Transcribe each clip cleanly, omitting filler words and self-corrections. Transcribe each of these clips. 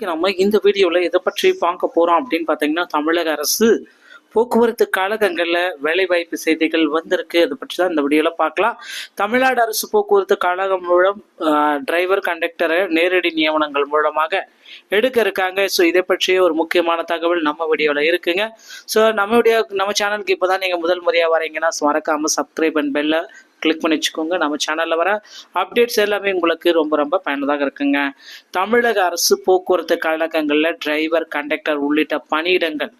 நம்ம இந்த வீடியோவில் எதை பற்றி பார்க்க போகிறோம் அப்படின்னு பார்த்தீங்கன்னா, தமிழக அரசு போக்குவரத்து கழகங்களில் வேலைவாய்ப்பு செய்திகள் வந்திருக்கு. அதை பற்றி தான் இந்த வீடியோவில் பார்க்கலாம். தமிழ்நாடு அரசு போக்குவரத்து கழகம் மூலம் டிரைவர் கண்டக்டரை நேரடி நியமனங்கள் மூலமாக எடுக்க இருக்காங்க. ஸோ இதை பற்றிய ஒரு முக்கியமான தகவல் நம்ம வீடியோவில் இருக்குங்க. ஸோ நம்ம சேனலுக்கு இப்போ தான் நீங்கள் முதல் முறையாக வரீங்கன்னா மறக்காமல் சப்ஸ்கிரைப் அண்ட் பெல்லை கிளிக் பண்ணி வச்சுக்கோங்க. நம்ம சேனலில் வர அப்டேட்ஸ் எல்லாமே உங்களுக்கு ரொம்ப ரொம்ப பயனுள்ளதாக இருக்குங்க. தமிழக அரசு போக்குவரத்து கழகங்களில் டிரைவர் கண்டக்டர் உள்ளிட்ட பணியிடங்கள்.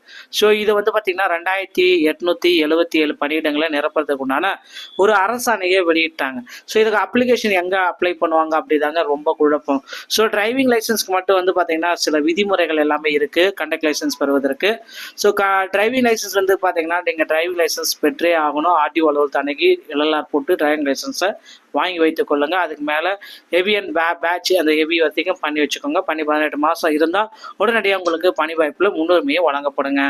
ஸோ இது பார்த்திங்கன்னா 2877 பணியிடங்களை நிரப்புறதுக்கு உண்டான ஒரு அரசாணையை வெளியிட்டாங்க. ஸோ இதுக்கு அப்ளிகேஷன் எங்கே அப்ளை பண்ணுவாங்க அப்படிதாங்க ரொம்ப குழப்பம். ஸோ டிரைவிங் லைசன்ஸ்க்கு மட்டும் பார்த்தீங்கன்னா சில விதிமுறைகள் எல்லாமே இருக்குது கண்டக்ட் லைசன்ஸ் பெறுவதற்கு. ஸோ டிரைவிங் லைசன்ஸ் பார்த்தீங்கன்னா நீங்கள் டிரைவிங் லைசன்ஸ் பெற்றே ஆகணும். ஆர்டிஓ அலுவலகத்தை அணுகி எல்எல்ஆர் போட்டு டிரைவிங் லைசன்ஸை வாங்கி வைத்துக் கொள்ளுங்க. அதுக்கு மேலே ஹெவி அண்ட் பேட்ச் அந்த ஹெவி வரைக்கும் பண்ணி வச்சுக்கோங்க. பண்ணி 18 மாதம் இருந்தால் உடனடியாக உங்களுக்கு பணி வாய்ப்பில் முன்னுரிமையை வழங்கப்படுங்க.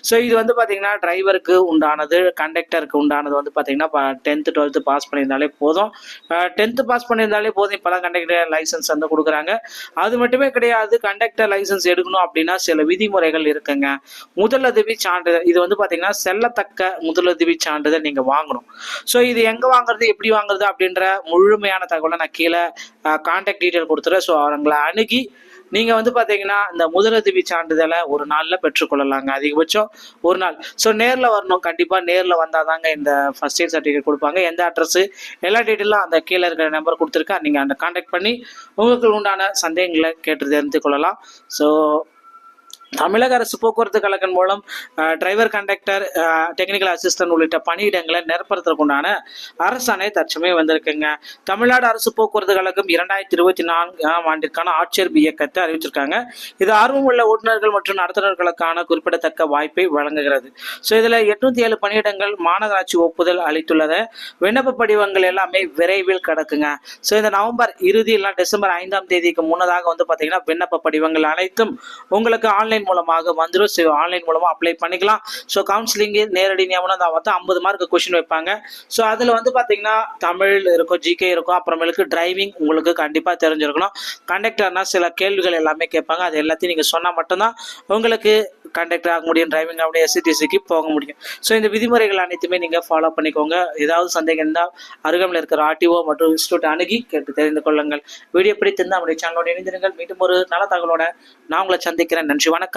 ஸோ இது பார்த்தீங்கன்னா டிரைவருக்கு உண்டானது, கண்டக்டருக்கு உண்டானது பார்த்தீங்கன்னா 10th 12th பாஸ் பண்ணியிருந்தாலே போதும். 10th பாஸ் பண்ணியிருந்தாலே போதும். இப்போலாம் கண்டக்டர் லைசன்ஸ் கொடுக்குறாங்க. அது மட்டுமே கிடையாது, கண்டக்டர் லைசன்ஸ் எடுக்கணும் அப்படின்னா சில விதிமுறைகள் இருக்குங்க. முதலுதவி சான்றிதழ் இது பார்த்தீங்கன்னா செல்லத்தக்க முதலுதவி சான்றிதழ் நீங்கள் வாங்கணும். ஸோ இது எங்கே வாங்குறது, எப்படி வாங்குறது அப்படின்ற முழுமையான தகவலை நான் கீழே கான்டாக்ட் டீட்டெயில் கொடுத்துறேன். ஸோ அவங்களை அணுகி நீங்கள் பார்த்தீங்கன்னா இந்த முதலுதவி சான்றிதழை ஒரு நாளில் பெற்றுக்கொள்ளலாங்க. அதிகபட்சம் ஒரு நாள். ஸோ நேரில் வரணும். கண்டிப்பாக நேரில் வந்தால் தாங்க இந்த ஃபர்ஸ்ட் எய்ட் சர்டிஃபிகேட் கொடுப்பாங்க. எந்த அட்ரஸ் எல்லா டீட்டெயிலும் அந்த கீழே இருக்கிற நம்பர் கொடுத்துருக்கா. நீங்கள் அந்த கான்டாக்ட் பண்ணி உங்களுக்கு உண்டான சந்தேகங்களை கேட்டு தெரிந்து கொள்ளலாம். ஸோ தமிழக அரசு போக்குவரத்து கழகம் மூலம் டிரைவர் கண்டக்டர் டெக்னிக்கல் அசிஸ்டன்ட் உள்ளிட்ட பணியிடங்களை நிரப்புறதுக்கு உண்டான அரசாணை தற்சமயம் வந்திருக்குங்க. தமிழ்நாடு அரசு போக்குவரத்து கழகம் 2024 ஆண்டிற்கான ஆட்சேர்ப்பு இயக்கத்தை அறிவிச்சிருக்காங்க. இது ஆர்வமுள்ள ஓட்டுநர்கள் மற்றும் நடத்துனர்களுக்கான குறிப்பிடத்தக்க வாய்ப்பை வழங்குகிறது. ஸோ இதில் 807 பணியிடங்கள் மாநகராட்சி ஒப்புதல் அளித்துள்ளது. விண்ணப்ப படிவங்கள் எல்லாமே விரைவில் கிடக்குங்க. ஸோ இந்த நவம்பர் இறுதி இல்லை டிசம்பர் 5ஆம் தேதிக்கு முன்னதாக பார்த்தீங்கன்னா விண்ணப்ப படிவங்கள் அனைத்தும் உங்களுக்கு ஆன்லைன் மூலமாக வந்துடும். ஆன்லைன் மூலமா அப்ளை பண்ணிக்கலாம். ஸோ கவுன்சிலிங் நேரடி நியமனம் 50 மார்க் கொஸ்டின் வைப்பாங்க. ஸோ அதில் பார்த்தீங்கன்னா தமிழ் இருக்கும், ஜிகே இருக்கும், அப்புறமேலுக்கு டிரைவிங் உங்களுக்கு கண்டிப்பாக தெரிஞ்சிருக்கணும். கண்டக்டர்னா சில கேள்விகள் எல்லாமே கேட்பாங்க. அது எல்லாத்தையும் நீங்கள் சொன்னால் மட்டும்தான் உங்களுக்கு கண்டக்டர் ஆக முடியும், டிரைவிங் ஆக எஸ்சிடிசிக்கு போக முடியும். ஸோ இந்த விதிமுறைகள் அனைத்துமே நீங்கள் ஃபாலோ பண்ணிக்கோங்க. ஏதாவது சந்தேகம் இருந்தால் அருகாமையில் இருக்கிற ஆர்டிஓ மற்றும் இன்ஸ்டியூட் அணுகி கேட்டு தெரிந்து கொள்ளுங்கள். வீடியோ பிடித்திருந்தால் நம்முடைய சேனலோட இணைந்திருங்கள். மீண்டும் ஒரு நல்ல தகவலோட நான் உங்களை சந்திக்கிறேன். நன்றி, வணக்கம்.